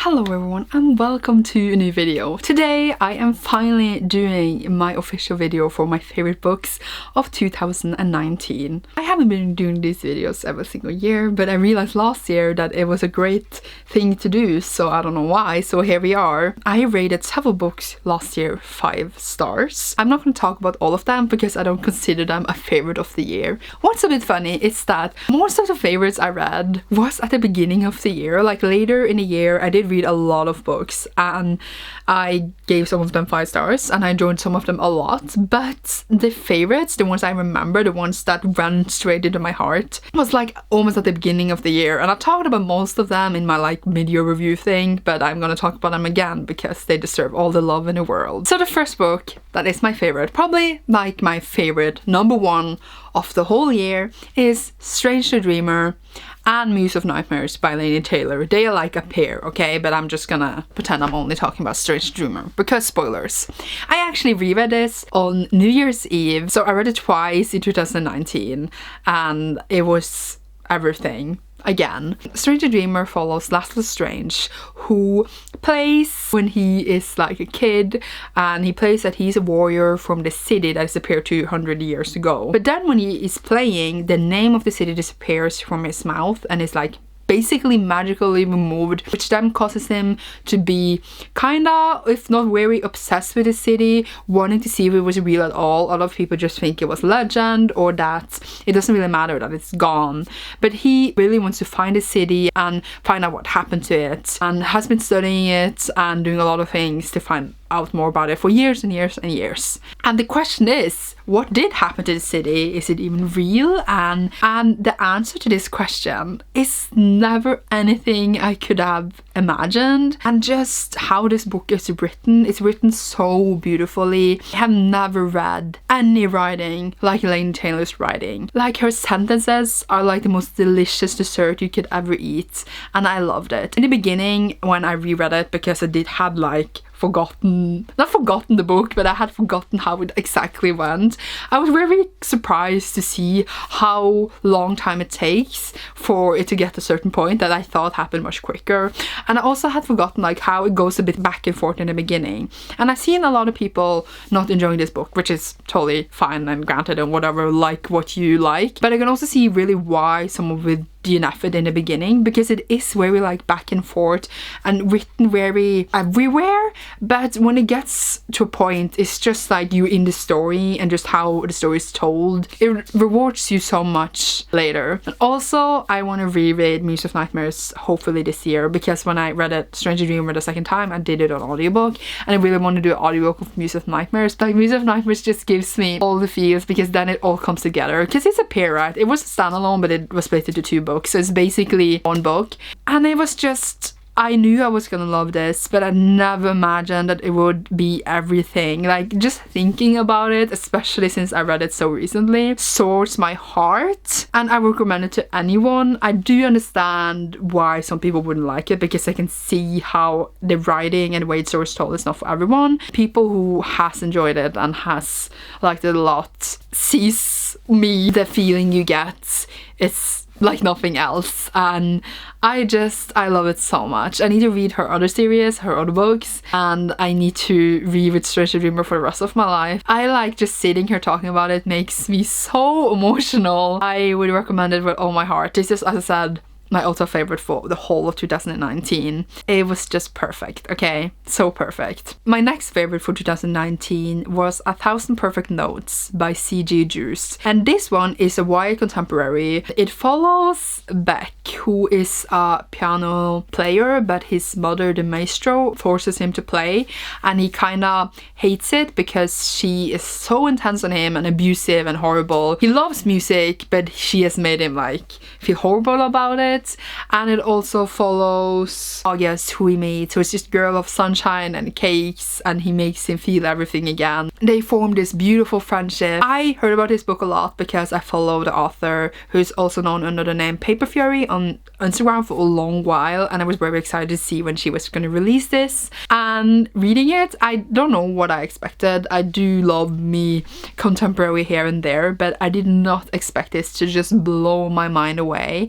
Hello everyone and welcome to a new video. Today I am finally doing my official video for my favorite books of 2019. I haven't been doing these videos every single year, but I realized last year that it was a great thing to do, so I don't know why, so here we are. I rated several books last year 5 stars. I'm not going to talk about all of them because I don't consider them a favorite of the year. What's a bit funny is that most of the favorites I read was at the beginning of the year. Like later in the year I did read a lot of books and I gave some of them 5 stars and I enjoyed some of them a lot, but the favorites, the ones I remember, the ones that ran straight into my heart, was like almost at the beginning of the year. And I talked about most of them in my like mid-year review thing, but I'm gonna talk about them again because they deserve all the love in the world. So the first book that is my favorite, probably like my favorite #1 of the whole year, is Strange the Dreamer and Muse of Nightmares by Laini Taylor. They are like a pair, okay? But I'm just gonna pretend I'm only talking about Strange the Dreamer because spoilers. I actually reread this on New Year's Eve, so I read it twice in 2019 and it was everything. Again, Strange the Dreamer follows Laszlo Strange, who plays when he is like a kid, and he plays that he's a warrior from the city that disappeared 200 years ago. But then when he is playing, the name of the city disappears from his mouth and is like basically magically removed, which then causes him to be kinda, if not very obsessed with the city, wanting to see if it was real at all. A lot of people just think it was legend or that it doesn't really matter that it's gone. But he really wants to find the city and find out what happened to it, and has been studying it and doing a lot of things to find out more about it for years and years and years. And the question is, what did happen to the city? Is it even real? And the answer to this question is never anything I could have imagined. And just how this book is written, it's written so beautifully. I have never read any writing like Laini Taylor's writing. Like, her sentences are like the most delicious dessert you could ever eat, and I loved it. In the beginning when I reread it, because I did have like not forgotten the book, but I had forgotten how it exactly went. I was very surprised to see how long time it takes for it to get to a certain point that I thought happened much quicker. And I also had forgotten like how it goes a bit back and forth in the beginning. And I've seen a lot of people not enjoying this book, which is totally fine and granted and whatever, like what you like. But I can also see really why someone would be an effort in the beginning, because it is very like back and forth and written very everywhere, but when it gets to a point it's just like you in the story and just how the story is told. It rewards you so much later. And also I want to reread Muse of Nightmares hopefully this year, because when I read it Strange the Dreamer the second time I did it on audiobook, and I really want to do an audiobook of Muse of Nightmares. Like, Muse of Nightmares just gives me all the feels, because then it all comes together, because it's a pair, right? It was a standalone but it was split into 2 books. So it's basically one book, and it was just, I knew I was gonna love this, but I never imagined that it would be everything. Like, just thinking about it, especially since I read it so recently, soars my heart, and I recommend it to anyone. I do understand why some people wouldn't like it, because I can see how the writing and the way it's told is not for everyone. People who has enjoyed it and has liked it a lot sees me, the feeling you get, it's like nothing else, and I love it so much. I need to read her other series, her other books, and I need to reread Strange the Dreamer for the rest of my life. I like just sitting here talking about it makes me so emotional. I would recommend it with all my heart. This is, as I said, my ultra favorite for the whole of 2019. It was just perfect, okay? So perfect. My next favorite for 2019 was 1,000 Perfect Notes by C.G. Juice. And this one is a YA contemporary. It follows Beck, who is a piano player, but his mother, the maestro, forces him to play, and he kinda hates it because she is so intense on him and abusive and horrible. He loves music, but she has made him like feel horrible about it. And it also follows August, who he meets, who is just girl of sunshine and cakes, and he makes him feel everything again. They form this beautiful friendship. I heard about this book a lot because I follow the author, who is also known under the name Paper Fury, on Instagram for a long while, and I was very excited to see when she was going to release this. And reading it, I don't know what I expected. I do love me contemporary here and there, but I did not expect this to just blow my mind away.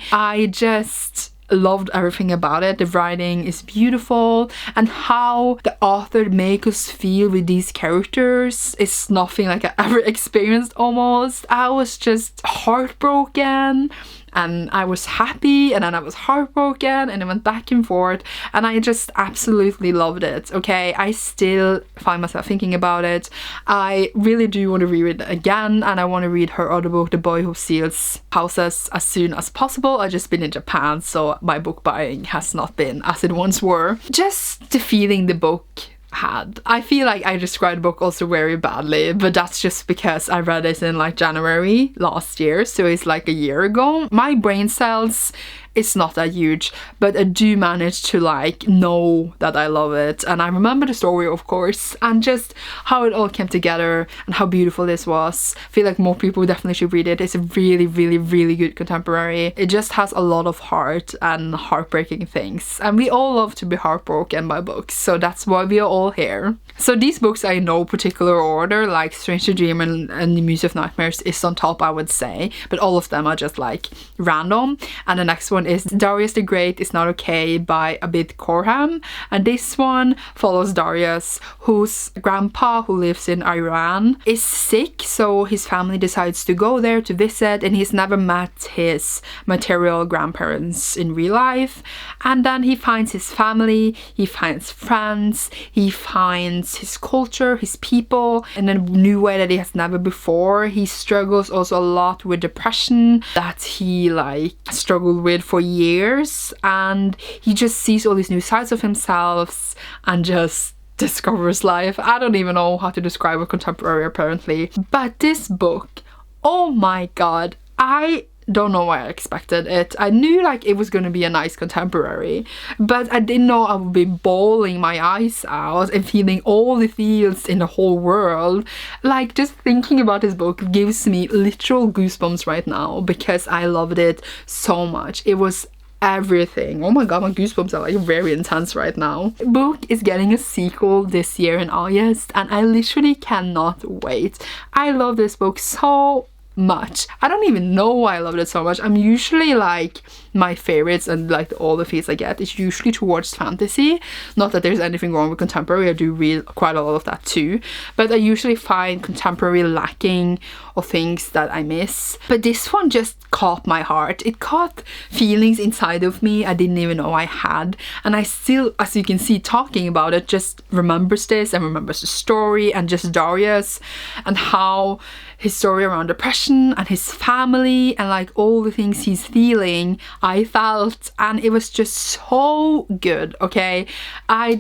loved everything about it. The writing is beautiful, and how the author makes us feel with these characters is nothing like I ever experienced almost. I was just heartbroken, and I was happy, and then I was heartbroken, and it went back and forth, and I just absolutely loved it. Okay, I still find myself thinking about it. I really do want to read it again, and I want to read her other book, The Boy Who Steals Houses, as soon as possible. I've just been in Japan, so my book buying has not been as it once were. Just the feeling the book had. I feel like I described the book also very badly, but that's just because I read it in like January last year, so it's like a year ago. My brain cells, it's not that huge, but I do manage to like know that I love it, and I remember the story, of course, and just how it all came together and how beautiful this was. I feel like more people definitely should read it. It's a really, really, really good contemporary. It just has a lot of heart and heartbreaking things, and we all love to be heartbroken by books, so that's why we are all here. So these books are in no particular order, like Strange Dream and The Muse of Nightmares is on top, I would say, but all of them are just like random. And the next one is Darius the Great Is Not Okay by Abid Korham, and this one follows Darius, whose grandpa, who lives in Iran, is sick, so his family decides to go there to visit, and he's never met his material grandparents in real life. And then he finds his family, he finds friends, he finds his culture, his people in a new way that he has never before. He struggles also a lot with depression that he like struggled with for years, and he just sees all these new sides of himself and just discovers life. I don't even know how to describe a contemporary apparently, but this book, oh my god, I don't know why I expected it. I knew like it was gonna be a nice contemporary, but I didn't know I would be bawling my eyes out and feeling all the feels in the whole world. Like, just thinking about this book gives me literal goosebumps right now because I loved it so much. It was everything. Oh my god, my goosebumps are like very intense right now. The book is getting a sequel this year in August, and I literally cannot wait. I love this book so much. I don't even know why I loved it so much. I'm usually like, my favorites and like all the feels I get is usually towards fantasy. Not that there's anything wrong with contemporary, I do read quite a lot of that too, but I usually find contemporary lacking of things that I miss. But this one just caught my heart. It caught feelings inside of me I didn't even know I had, and I still, as you can see talking about it, just remembers this and remembers the story and just Darius and how his story around depression and his family and like all the things he's feeling, I felt, and it was just so good. Okay, I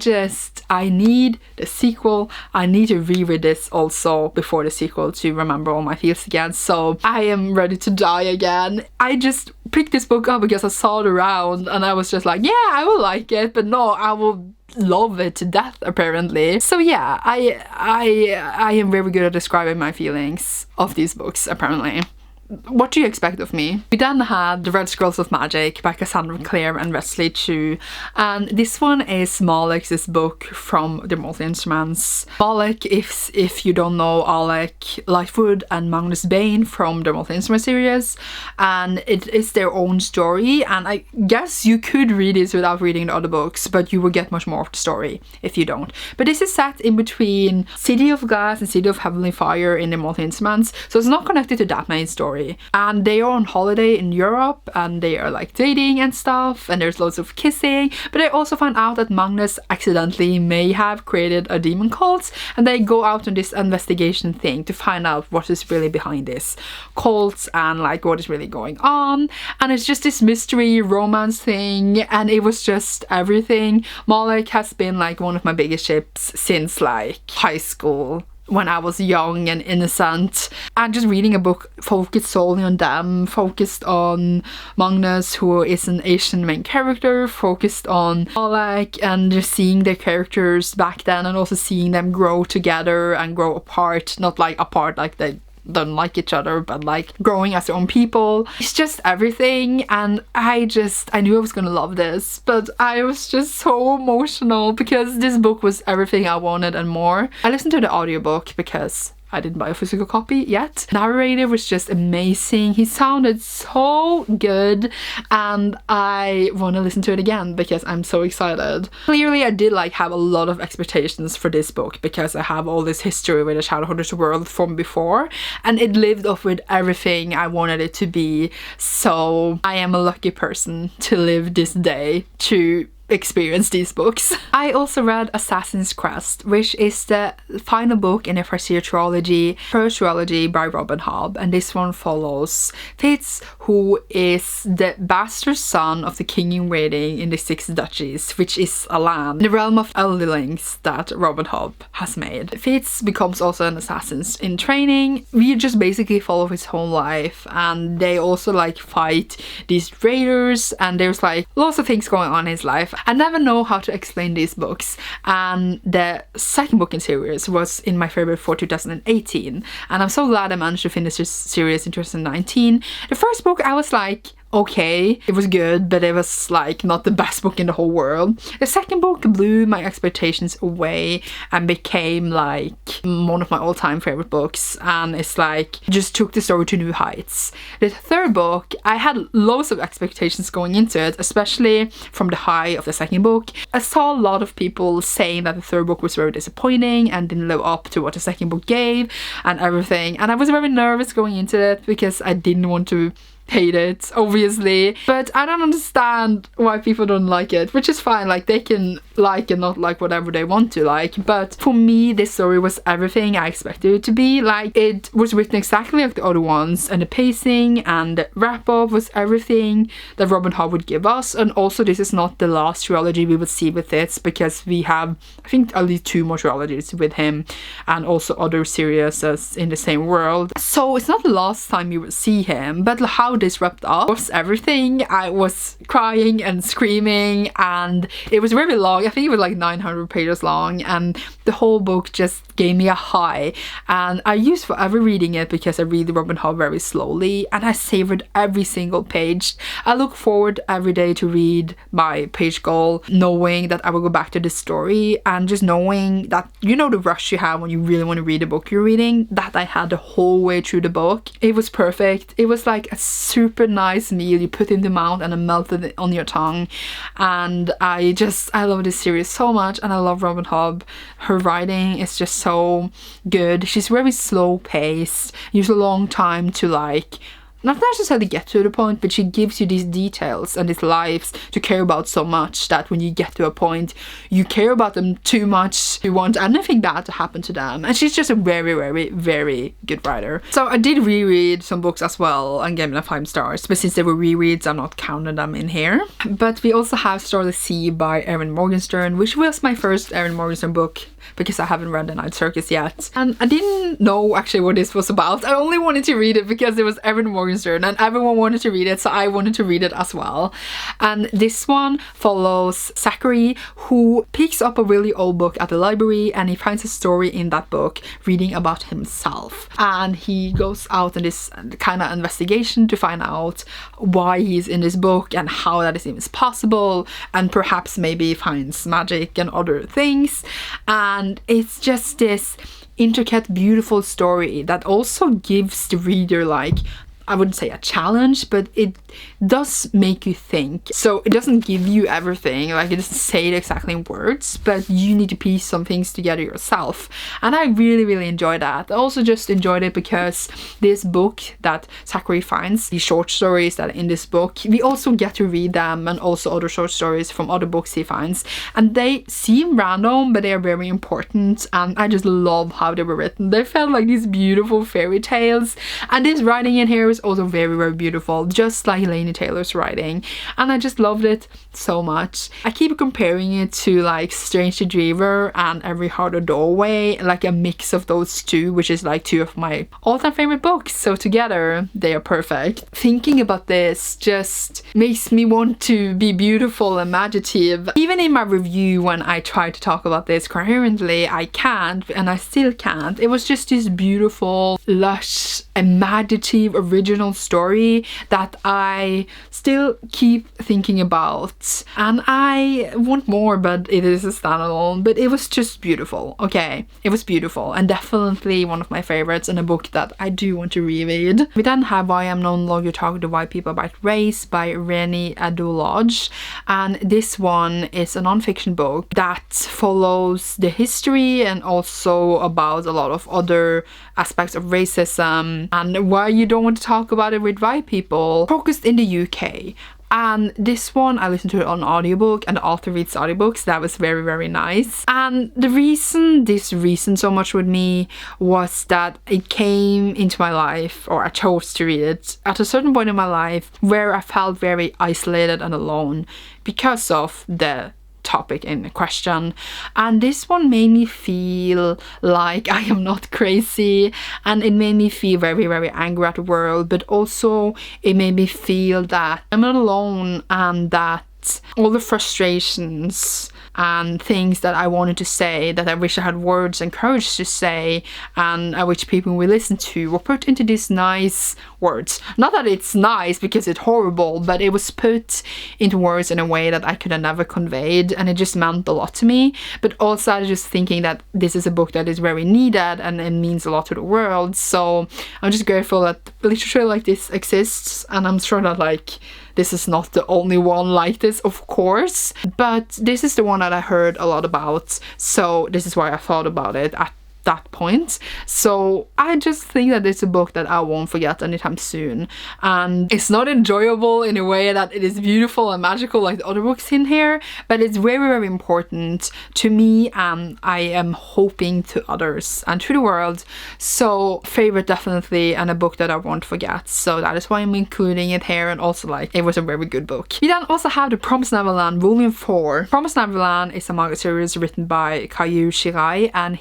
need the sequel. I need to reread this also before the sequel to remember all my feels again, so I am ready to die again. I just picked this book up because I saw it around and I was just like, yeah, I will like it, but no, I will love it to death apparently. So yeah, I am very good at describing my feelings of these books apparently. What do you expect of me? We then had The Red Squirrels of Magic by Cassandra Clare and Wesley Chu, and this one is Malek's book from the Multi-Instruments. Malek, if you don't know, Alec Lightwood and Magnus Bane from the Multi-Instruments series, and it is their own story, and I guess you could read it without reading the other books, but you will get much more of the story if you don't. But this is set in between City of Glass and City of Heavenly Fire in the Multi-Instruments, so it's not connected to that main story. And they are on holiday in Europe and they are like dating and stuff, and there's loads of kissing, but I also find out that Magnus accidentally may have created a demon cult, and they go out on this investigation thing to find out what is really behind this cult and like what is really going on. And it's just this mystery romance thing, and it was just everything. Malek has been like one of my biggest ships since like high school, when I was young and innocent, and just reading a book focused solely on them, focused on Magnus, who is an Asian main character, focused on Alec, and just seeing their characters back then and also seeing them grow together and grow apart, not like apart like they don't like each other, but like growing as their own people. It's just everything, and I knew I was gonna love this, but I was just so emotional because this book was everything I wanted and more. I listened to the audiobook because I didn't buy a physical copy yet. Narrator was just amazing. He sounded so good and I want to listen to it again because I'm so excited. Clearly I did like have a lot of expectations for this book because I have all this history with the Shadowhunters world from before, and it lived up with everything I wanted it to be. So I am a lucky person to live this day to experience these books. I also read Assassin's Crest, which is the final book in the first trilogy by Robin Hobb, and this one follows Fitz, who is the bastard son of the king in waiting in the Six Duchies, which is a land in the realm of Elderlings that Robin Hobb has made. Fitz becomes also an assassin in training. We just basically follow his whole life, and they also like fight these raiders, and there's like lots of things going on in his life. I never know how to explain these books, and the second book in series was in my favorite for 2018, and I'm so glad I managed to finish this series in 2019. The first book I was like, okay, it was good, but it was like not the best book in the whole world. The second book blew my expectations away and became like one of my all-time favorite books, and it's like just took the story to new heights. The third book, I had loads of expectations going into it, especially from the high of the second book. I saw a lot of people saying that the third book was very disappointing and didn't live up to what the second book gave and everything, and I was very nervous going into it because I didn't want to hate it, obviously, but I don't understand why people don't like it, which is fine. Like, they can like and not like whatever they want to like, but for me this story was everything I expected it to be. Like, it was written exactly like the other ones, and the pacing and the wrap-up was everything that Robin Hobb would give us. And also, this is not the last trilogy we would see with this, because we have, I think, at least 2 more trilogies with him and also other series in the same world, so it's not the last time we would see him. But how this wrapped up was everything. I was crying and screaming, and it was very long. I think it was like 900 pages long, and the whole book just gave me a high, and I used forever reading it because I read Robin Hobb very slowly, and I savored every single page. I look forward every day to read my page goal, knowing that I will go back to the story, and just knowing that, you know, the rush you have when you really want to read a book you're reading, that I had the whole way through the book. It was perfect. It was like a super nice meal you put in the mouth and it melted on your tongue, and I love this series so much, and I love Robin Hobb. Her writing is just so good. She's very slow paced, uses a long time to like not necessarily get to the point, but she gives you these details and these lives to care about so much that when you get to a point, you care about them too much. You want anything bad to happen to them. And she's just a very, very, very good writer. So I did reread some books as well and gave them 5 stars, but since they were rereads, I'm not counting them in here. But we also have Starless Sea by Erin Morgenstern, which was my first Erin Morgenstern book, because I haven't read The Night Circus yet. And I didn't know actually what this was about. I only wanted to read it because it was Erin Morgenstern and everyone wanted to read it, so I wanted to read it as well. And this one follows Zachary, who picks up a really old book at the library, and he finds a story in that book reading about himself. And he goes out in this kind of investigation to find out why he's in this book and how that is even possible, and perhaps maybe finds magic and other things. And it's just this intricate, beautiful story that also gives the reader, like, I wouldn't say a challenge, but it does make you think. So it doesn't give you everything, like it doesn't say it exactly in words, but you need to piece some things together yourself. And I really, really enjoyed that. I also just enjoyed it because this book that Zachary finds, the short stories that are in this book, we also get to read them, and also other short stories from other books he finds. And they seem random, but they are very important, and I just love how they were written. They felt like these beautiful fairy tales, and this writing in here is also very, very beautiful, just like Laini Taylor's writing, and I just loved it so much. I keep comparing it to like Strange the Dreamer and Every Heart a Doorway, like a mix of those two, which is like 2 of my all-time favorite books, so together they are perfect. Thinking about this just makes me want to be beautiful and imaginative. Even in my review, when I try to talk about this coherently, I can't, and I still can't. It was just this beautiful, lush imaginative original story that I still keep thinking about, and I want more, but it is a standalone. But it was just beautiful. Okay, it was beautiful and definitely one of my favorites, and a book that I do want to reread. We then have I Am No Longer Talking to White People About Race by Rennie Adolodge, and this one is a non-fiction book that follows the history and also about a lot of other aspects of racism and why you don't want to talk about it with white people, focused in the UK. And this one I listened to it on audiobook, and the author reads audiobooks. That was very, very nice. And the reason this reasoned so much with me was that it came into my life, or I chose to read it at a certain point in my life where I felt very isolated and alone because of the topic in question. And this one made me feel like I am not crazy, and it made me feel very, very angry at the world, but also it made me feel that I'm not alone, and that all the frustrations and things that I wanted to say, that I wish I had words and courage to say, and I wish people would listen to, were put into these nice words. Not that it's nice because it's horrible, but it was put into words in a way that I could have never conveyed, and it just meant a lot to me. But also I was just thinking that this is a book that is very needed and it means a lot to the world. So I'm just grateful that literature like this exists, and I'm sure that like this is not the only one like this, of course, but this is the one that I heard a lot about, so this is why I thought about it at that point. So I just think that it's a book that I won't forget anytime soon, and it's not enjoyable in a way that it is beautiful and magical like the other books in here, but it's very, very important to me, and I am hoping to others and to the world. So favorite definitely, and a book that I won't forget, so that is why I'm including it here. And also like it was a very good book. We then also have The Promised Neverland Volume 4. Promised Neverland is a manga series written by Kayu Shirai, and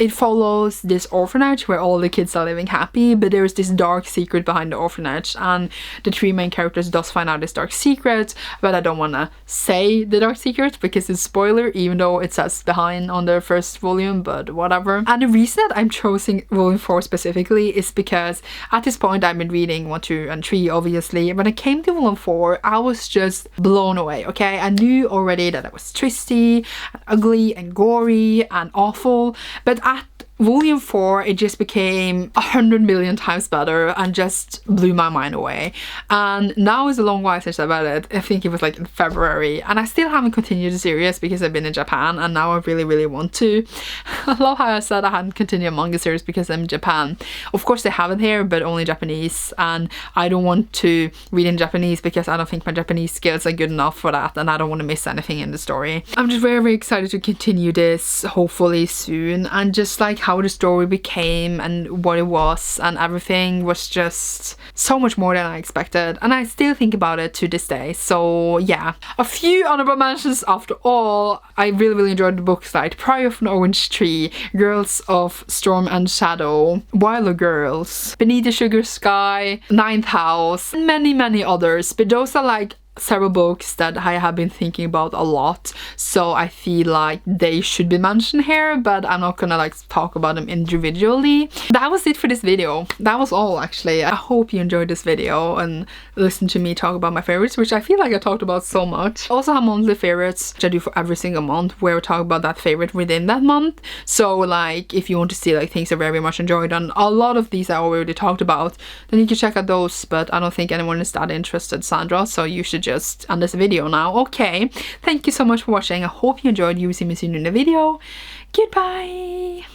it follows this orphanage where all the kids are living happy, but there's this dark secret behind the orphanage, and the three main characters does find out this dark secret, but I don't want to say the dark secret because it's spoiler, even though it says behind on the first volume, but whatever. And the reason that I'm choosing volume 4 specifically is because at this point I've been reading 1, 2 and 3 obviously. When it came to volume 4 I was just blown away. Okay, I knew already that it was twisty and ugly and gory and awful, but at volume 4 it just became 100 million times better and just blew my mind away. And now is a long while since I read it. I think it was like in February, and I still haven't continued the series because I've been in Japan, and now I really, really want to. I love how I said I hadn't continued a manga series because I'm in Japan. Of course they have it here, but only Japanese, and I don't want to read in Japanese because I don't think my Japanese skills are good enough for that, and I don't want to miss anything in the story. I'm just very, very excited to continue this hopefully soon, and just like how the story became and what it was, and everything was just so much more than I expected, and I still think about it to this day. So yeah, a few honorable mentions after all. I really, really enjoyed the books like Pride of an Orange Tree, Girls of Storm and Shadow, Wilder Girls, Beneath the Sugar Sky, Ninth House, and many, many others. But those are like several books that I have been thinking about a lot, so I feel like they should be mentioned here, but I'm not gonna like talk about them individually. That was it for this video. That was all actually. I hope you enjoyed this video and listened to me talk about my favorites, which I feel like I talked about so much. I also have monthly favorites, which I do for every single month, where I talk about that favorite within that month. So like if you want to see like things I very much enjoyed, and a lot of these I already talked about, then you can check out those, but I don't think anyone is that interested, Sandra, so you should just end this video now. Okay, thank you so much for watching. I hope you enjoyed. You will see me soon in the video. Goodbye.